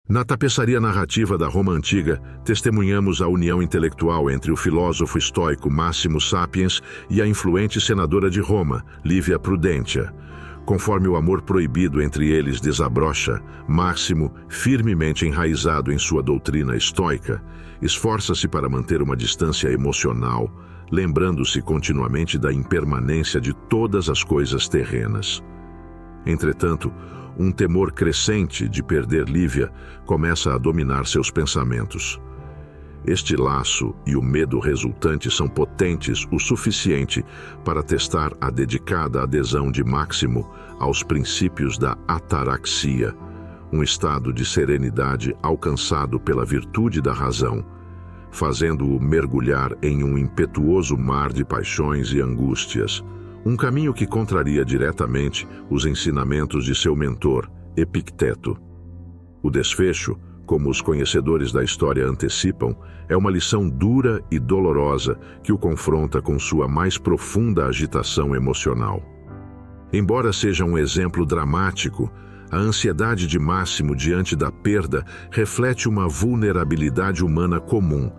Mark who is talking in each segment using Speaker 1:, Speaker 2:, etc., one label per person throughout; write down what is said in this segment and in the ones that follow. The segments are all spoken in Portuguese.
Speaker 1: Na tapeçaria narrativa da Roma Antiga, testemunhamos a união intelectual entre o filósofo estoico Máximo Sapiens e a influente senadora de Roma, Lívia Prudentia. Conforme o amor proibido entre eles desabrocha, Máximo, firmemente enraizado em sua doutrina estoica, esforça-se para manter uma distância emocional, lembrando-se continuamente da impermanência de todas as coisas terrenas. Entretanto, um temor crescente de perder Lívia começa a dominar seus pensamentos. Este laço e o medo resultante são potentes o suficiente para testar a dedicada adesão de Máximo aos princípios da ataraxia, um estado de serenidade alcançado pela virtude da razão, fazendo-o mergulhar em um impetuoso mar de paixões e angústias, um caminho que contraria diretamente os ensinamentos de seu mentor, Epicteto. O desfecho, como os conhecedores da história antecipam, é uma lição dura e dolorosa que o confronta com sua mais profunda agitação emocional. Embora seja um exemplo dramático, a ansiedade de Máximo diante da perda reflete uma vulnerabilidade humana comum,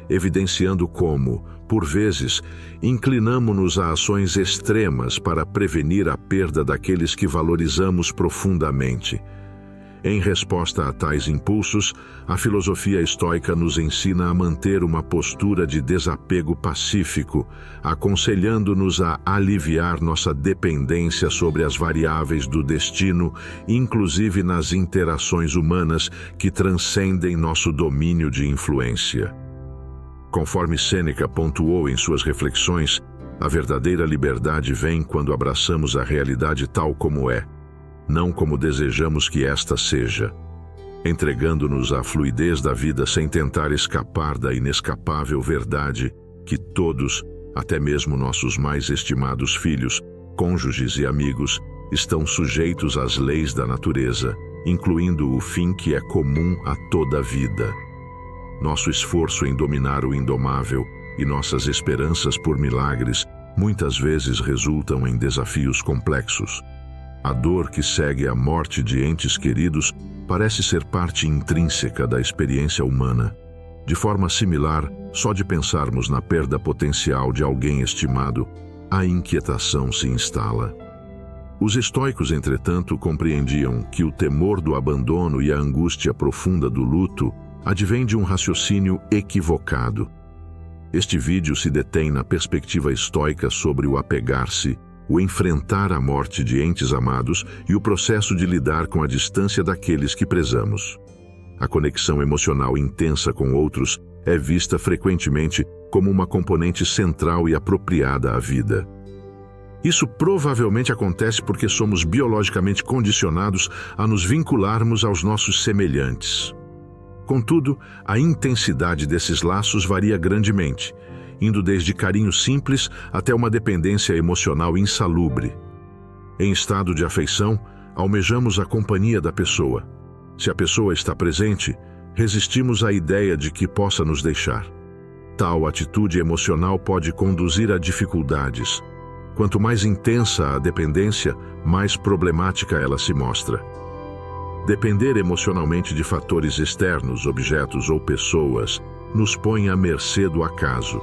Speaker 1: evidenciando como, por vezes, inclinamo-nos a ações extremas para prevenir a perda daqueles que valorizamos profundamente. Em resposta a tais impulsos, a filosofia estoica nos ensina a manter uma postura de desapego pacífico, aconselhando-nos a aliviar nossa dependência sobre as variáveis do destino, inclusive nas interações humanas que transcendem nosso domínio de influência. Conforme Sêneca pontuou em suas reflexões, a verdadeira liberdade vem quando abraçamos a realidade tal como é, não como desejamos que esta seja, entregando-nos à fluidez da vida sem tentar escapar da inescapável verdade que todos, até mesmo nossos mais estimados filhos, cônjuges e amigos, estão sujeitos às leis da natureza, incluindo o fim que é comum a toda a vida. Nosso esforço em dominar o indomável e nossas esperanças por milagres muitas vezes resultam em desafios complexos. A dor que segue a morte de entes queridos parece ser parte intrínseca da experiência humana. De forma similar, só de pensarmos na perda potencial de alguém estimado, a inquietação se instala. Os estoicos, entretanto, compreendiam que o temor do abandono e a angústia profunda do luto advém de um raciocínio equivocado. Este vídeo se detém na perspectiva estoica sobre o apegar-se, o enfrentar a morte de entes amados e o processo de lidar com a distância daqueles que prezamos. A conexão emocional intensa com outros é vista frequentemente como uma componente central e apropriada à vida. Isso provavelmente acontece porque somos biologicamente condicionados a nos vincularmos aos nossos semelhantes. Contudo, a intensidade desses laços varia grandemente, indo desde carinho simples até uma dependência emocional insalubre. Em estado de afeição, almejamos a companhia da pessoa. Se a pessoa está presente, resistimos à ideia de que possa nos deixar. Tal atitude emocional pode conduzir a dificuldades. Quanto mais intensa a dependência, mais problemática ela se mostra. Depender emocionalmente de fatores externos, objetos ou pessoas, nos põe à mercê do acaso.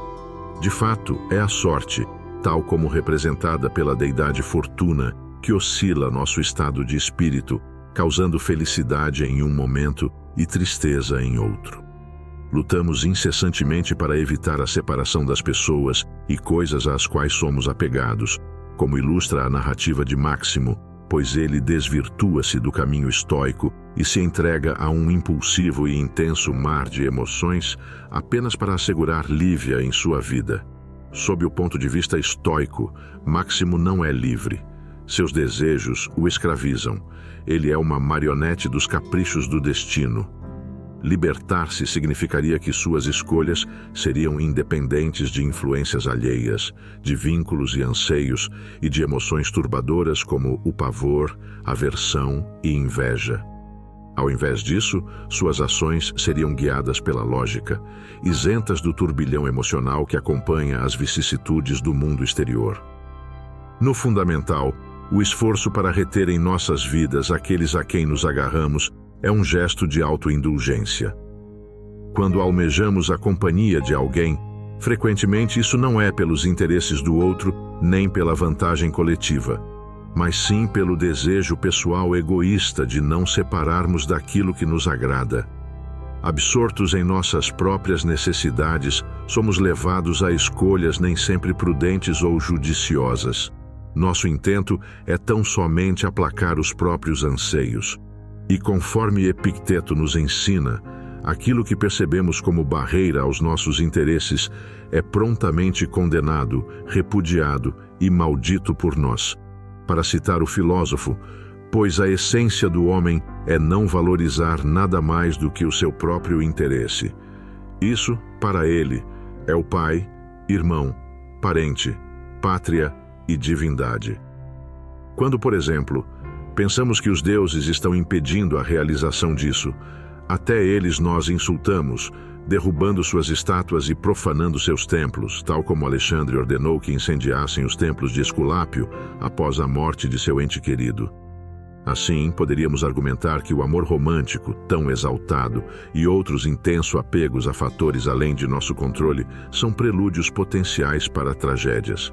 Speaker 1: De fato, é a sorte, tal como representada pela deidade Fortuna, que oscila nosso estado de espírito, causando felicidade em um momento e tristeza em outro. Lutamos incessantemente para evitar a separação das pessoas e coisas às quais somos apegados, como ilustra a narrativa de Máximo, pois ele desvirtua-se do caminho estoico e se entrega a um impulsivo e intenso mar de emoções apenas para assegurar Lívia em sua vida. Sob o ponto de vista estoico, Máximo não é livre. Seus desejos o escravizam. Ele é uma marionete dos caprichos do destino. Libertar-se significaria que suas escolhas seriam independentes de influências alheias, de vínculos e anseios e de emoções turbadoras como o pavor, aversão e inveja. Ao invés disso, suas ações seriam guiadas pela lógica, isentas do turbilhão emocional que acompanha as vicissitudes do mundo exterior. No fundamental, o esforço para reter em nossas vidas aqueles a quem nos agarramos é um gesto de autoindulgência. Quando almejamos a companhia de alguém, frequentemente isso não é pelos interesses do outro, nem pela vantagem coletiva, mas sim pelo desejo pessoal egoísta de não separarmos daquilo que nos agrada. Absortos em nossas próprias necessidades, somos levados a escolhas nem sempre prudentes ou judiciosas. Nosso intento é tão somente aplacar os próprios anseios. E conforme Epicteto nos ensina, aquilo que percebemos como barreira aos nossos interesses é prontamente condenado, repudiado e maldito por nós. Para citar o filósofo, pois a essência do homem é não valorizar nada mais do que o seu próprio interesse. Isso, para ele, é o pai, irmão, parente, pátria e divindade. Quando, por exemplo, pensamos que os deuses estão impedindo a realização disso, até eles nós insultamos, derrubando suas estátuas e profanando seus templos, tal como Alexandre ordenou que incendiassem os templos de Esculápio após a morte de seu ente querido. Assim, poderíamos argumentar que o amor romântico, tão exaltado, e outros intensos apegos a fatores além de nosso controle são prelúdios potenciais para tragédias.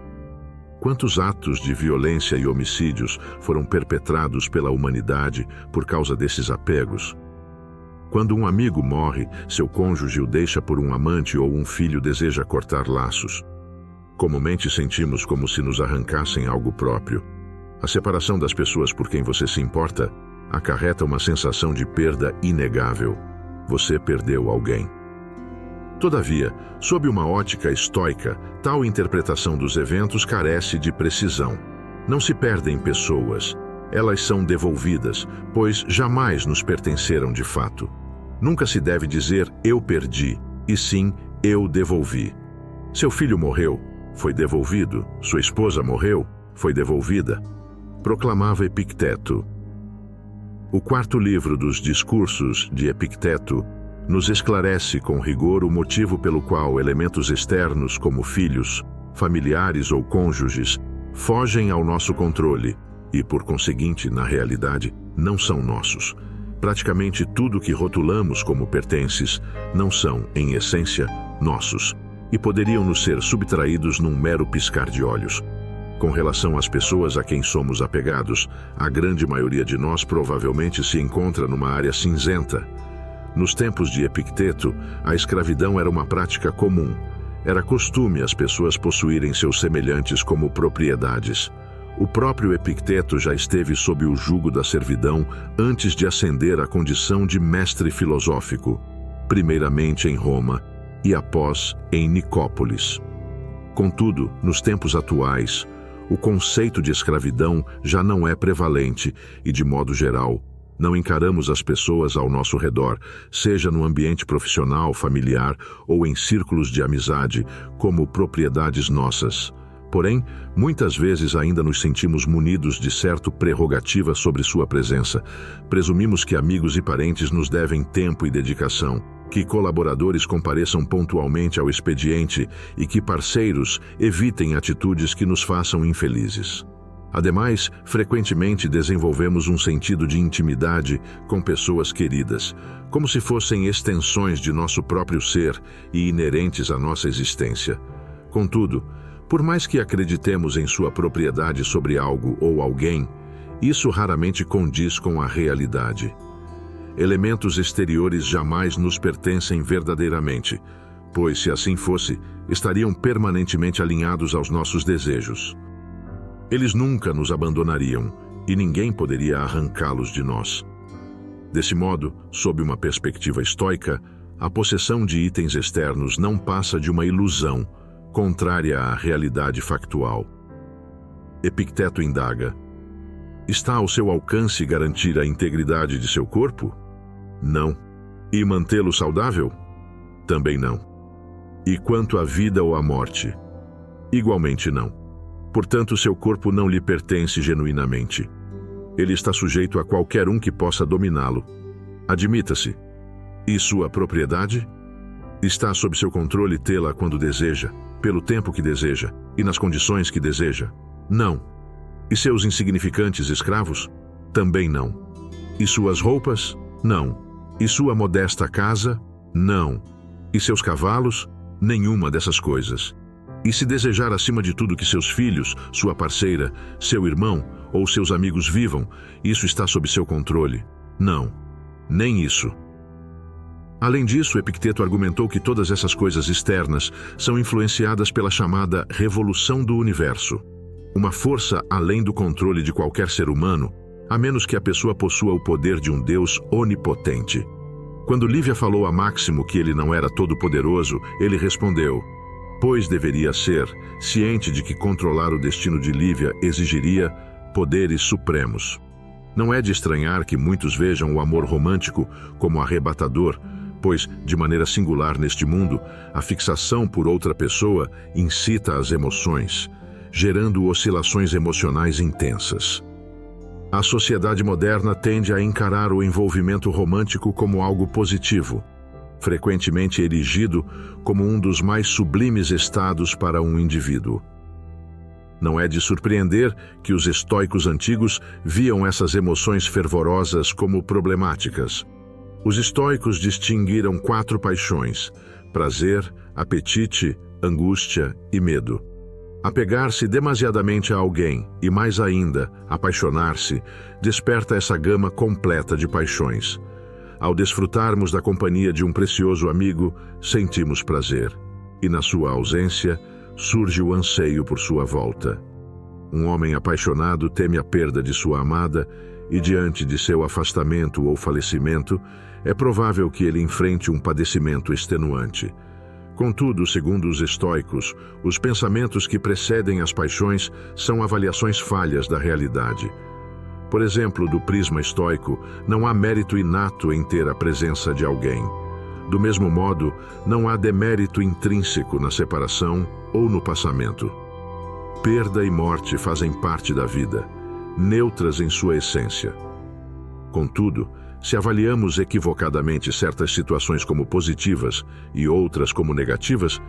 Speaker 1: Quantos atos de violência e homicídios foram perpetrados pela humanidade por causa desses apegos? Quando um amigo morre, seu cônjuge o deixa por um amante ou um filho deseja cortar laços. Comumente sentimos como se nos arrancassem algo próprio. A separação das pessoas por quem você se importa acarreta uma sensação de perda inegável. Você perdeu alguém. Todavia, sob uma ótica estoica, tal interpretação dos eventos carece de precisão. Não se perdem pessoas. Elas são devolvidas, pois jamais nos pertenceram de fato. Nunca se deve dizer eu perdi, e sim eu devolvi. Seu filho morreu, foi devolvido. Sua esposa morreu, foi devolvida. Proclamava Epicteto. O quarto livro dos Discursos de Epicteto nos esclarece com rigor o motivo pelo qual elementos externos como filhos, familiares ou cônjuges fogem ao nosso controle e, por conseguinte, na realidade, não são nossos. Praticamente tudo que rotulamos como pertences não são, em essência, nossos, e poderiam nos ser subtraídos num mero piscar de olhos. Com relação às pessoas a quem somos apegados, a grande maioria de nós provavelmente se encontra numa área cinzenta. Nos tempos de Epicteto, a escravidão era uma prática comum. Era costume as pessoas possuírem seus semelhantes como propriedades. O próprio Epicteto já esteve sob o jugo da servidão antes de ascender à condição de mestre filosófico, primeiramente em Roma e após em Nicópolis. Contudo, nos tempos atuais, o conceito de escravidão já não é prevalente e, de modo geral, não encaramos as pessoas ao nosso redor, seja no ambiente profissional, familiar ou em círculos de amizade, como propriedades nossas. Porém, muitas vezes ainda nos sentimos munidos de certa prerrogativa sobre sua presença. Presumimos que amigos e parentes nos devem tempo e dedicação, que colaboradores compareçam pontualmente ao expediente e que parceiros evitem atitudes que nos façam infelizes. Ademais, frequentemente desenvolvemos um sentido de intimidade com pessoas queridas, como se fossem extensões de nosso próprio ser e inerentes à nossa existência. Contudo, por mais que acreditemos em sua propriedade sobre algo ou alguém, isso raramente condiz com a realidade. Elementos exteriores jamais nos pertencem verdadeiramente, pois, se assim fosse, estariam permanentemente alinhados aos nossos desejos. Eles nunca nos abandonariam e ninguém poderia arrancá-los de nós. Desse modo, sob uma perspectiva estoica, a possessão de itens externos não passa de uma ilusão, contrária à realidade factual. Epicteto indaga: está ao seu alcance garantir a integridade de seu corpo? Não. E mantê-lo saudável? Também não. E quanto à vida ou à morte? Igualmente não. Portanto, seu corpo não lhe pertence genuinamente. Ele está sujeito a qualquer um que possa dominá-lo. Admita-se. E sua propriedade? Está sob seu controle tê-la quando deseja, pelo tempo que deseja e nas condições que deseja? Não. E seus insignificantes escravos? Também não. E suas roupas? Não. E sua modesta casa? Não. E seus cavalos? Nenhuma dessas coisas. E se desejar acima de tudo que seus filhos, sua parceira, seu irmão ou seus amigos vivam, isso está sob seu controle? Não. Nem isso. Além disso, Epicteto argumentou que todas essas coisas externas são influenciadas pela chamada revolução do universo, uma força além do controle de qualquer ser humano, a menos que a pessoa possua o poder de um Deus onipotente. Quando Lívia falou a Máximo que ele não era todo-poderoso, ele respondeu: pois deveria ser, ciente de que controlar o destino de Lívia exigiria poderes supremos. Não é de estranhar que muitos vejam o amor romântico como arrebatador, pois, de maneira singular neste mundo, a fixação por outra pessoa incita as emoções, gerando oscilações emocionais intensas. A sociedade moderna tende a encarar o envolvimento romântico como algo positivo, frequentemente erigido como um dos mais sublimes estados para um indivíduo. Não é de surpreender que os estoicos antigos viam essas emoções fervorosas como problemáticas. Os estoicos distinguiram 4 paixões: prazer, apetite, angústia e medo. Apegar-se demasiadamente a alguém, e mais ainda, apaixonar-se, desperta essa gama completa de paixões. Ao desfrutarmos da companhia de um precioso amigo, sentimos prazer, e na sua ausência, surge o anseio por sua volta. Um homem apaixonado teme a perda de sua amada, e diante de seu afastamento ou falecimento, é provável que ele enfrente um padecimento extenuante. Contudo, segundo os estoicos, os pensamentos que precedem as paixões são avaliações falhas da realidade. Por exemplo, do prisma estoico, não há mérito inato em ter a presença de alguém. Do mesmo modo, não há demérito intrínseco na separação ou no passamento. Perda e morte fazem parte da vida, neutras em sua essência. Contudo, se avaliamos equivocadamente certas situações como positivas e outras como negativas,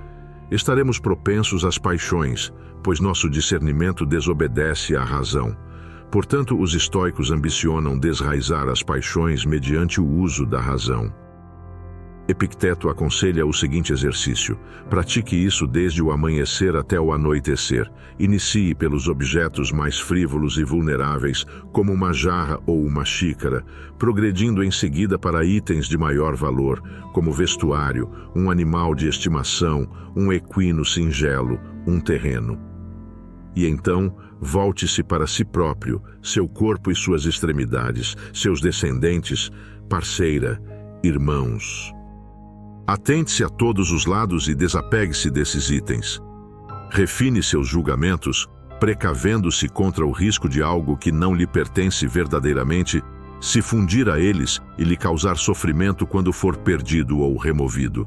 Speaker 1: estaremos propensos às paixões, pois nosso discernimento desobedece à razão. Portanto, os estoicos ambicionam desraizar as paixões mediante o uso da razão. Epicteto aconselha o seguinte exercício: pratique isso desde o amanhecer até o anoitecer. Inicie pelos objetos mais frívolos e vulneráveis, como uma jarra ou uma xícara, progredindo em seguida para itens de maior valor, como vestuário, um animal de estimação, um equino singelo, um terreno. E então, volte-se para si próprio, seu corpo e suas extremidades, seus descendentes, parceira, irmãos. Atente-se a todos os lados e desapegue-se desses itens. Refine seus julgamentos, precavendo-se contra o risco de algo que não lhe pertence verdadeiramente se fundir a eles e lhe causar sofrimento quando for perdido ou removido.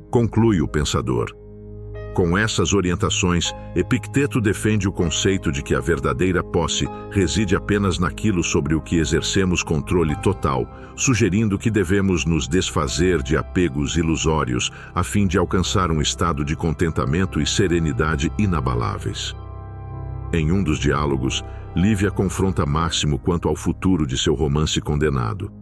Speaker 1: Conclui o pensador. Com essas orientações, Epicteto defende o conceito de que a verdadeira posse reside apenas naquilo sobre o que exercemos controle total, sugerindo que devemos nos desfazer de apegos ilusórios a fim de alcançar um estado de contentamento e serenidade inabaláveis. Em um dos diálogos, Lívia confronta Máximo quanto ao futuro de seu romance condenado.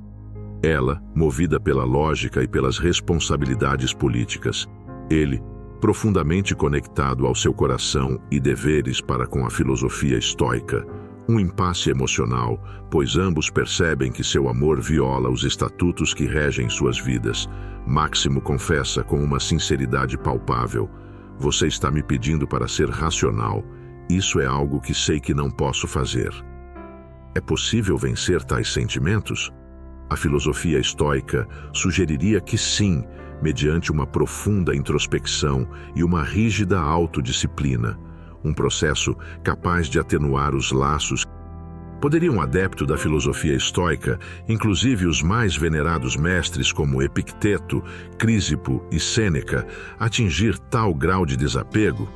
Speaker 1: Ela, movida pela lógica e pelas responsabilidades políticas. Ele, profundamente conectado ao seu coração e deveres para com a filosofia estoica, um impasse emocional, pois ambos percebem que seu amor viola os estatutos que regem suas vidas. Máximo confessa com uma sinceridade palpável: você está me pedindo para ser racional. Isso é algo que sei que não posso fazer. É possível vencer tais sentimentos? A filosofia estoica sugeriria que sim, mediante uma profunda introspecção e uma rígida autodisciplina, um processo capaz de atenuar os laços. Poderia um adepto da filosofia estoica, inclusive os mais venerados mestres como Epicteto, Crisipo e Sêneca, atingir tal grau de desapego?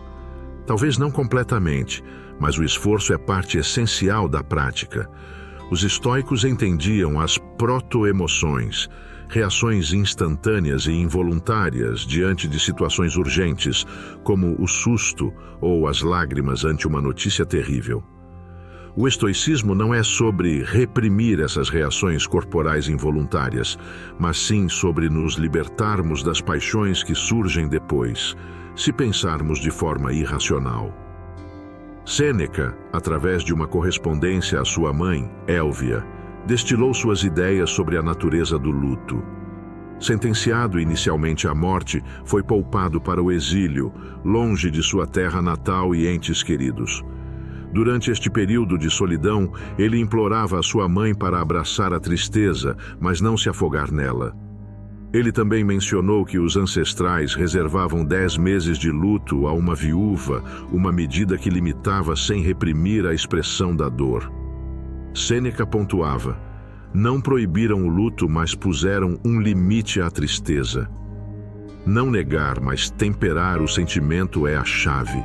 Speaker 1: Talvez não completamente, mas o esforço é parte essencial da prática. Os estoicos entendiam as proto-emoções, reações instantâneas e involuntárias diante de situações urgentes, como o susto ou as lágrimas ante uma notícia terrível. O estoicismo não é sobre reprimir essas reações corporais involuntárias, mas sim sobre nos libertarmos das paixões que surgem depois, se pensarmos de forma irracional. Sêneca, através de uma correspondência à sua mãe, Élvia, destilou suas ideias sobre a natureza do luto. Sentenciado inicialmente à morte, foi poupado para o exílio, longe de sua terra natal e entes queridos. Durante este período de solidão, ele implorava a sua mãe para abraçar a tristeza, mas não se afogar nela. Ele também mencionou que os ancestrais reservavam 10 meses de luto a uma viúva, uma medida que limitava sem reprimir a expressão da dor. Sêneca pontuava: não proibiram o luto, mas puseram um limite à tristeza. Não negar, mas temperar o sentimento é a chave.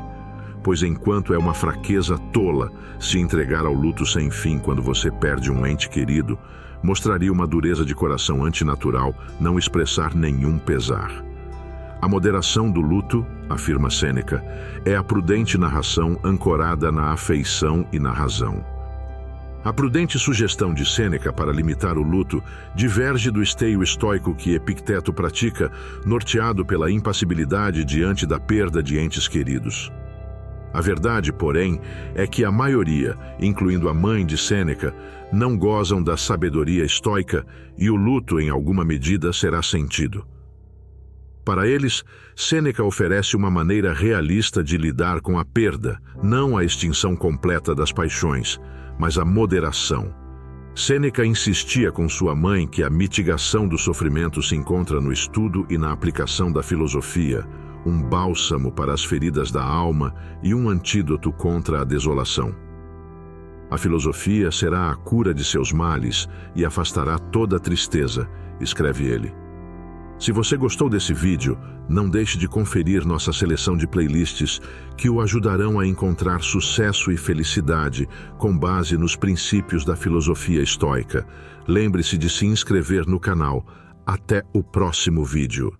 Speaker 1: Pois enquanto é uma fraqueza tola se entregar ao luto sem fim quando você perde um ente querido, mostraria uma dureza de coração antinatural não expressar nenhum pesar. A moderação do luto, afirma Sêneca, é a prudente narração ancorada na afeição e na razão. A prudente sugestão de Sêneca para limitar o luto diverge do esteio estoico que Epicteto pratica, norteado pela impassibilidade diante da perda de entes queridos. A verdade, porém, é que a maioria, incluindo a mãe de Sêneca, não gozam da sabedoria estoica e o luto, em alguma medida, será sentido. Para eles, Sêneca oferece uma maneira realista de lidar com a perda, não a extinção completa das paixões, mas a moderação. Sêneca insistia com sua mãe que a mitigação do sofrimento se encontra no estudo e na aplicação da filosofia, um bálsamo para as feridas da alma e um antídoto contra a desolação. A filosofia será a cura de seus males e afastará toda a tristeza, escreve ele. Se você gostou desse vídeo, não deixe de conferir nossa seleção de playlists que o ajudarão a encontrar sucesso e felicidade com base nos princípios da filosofia estoica. Lembre-se de se inscrever no canal. Até o próximo vídeo.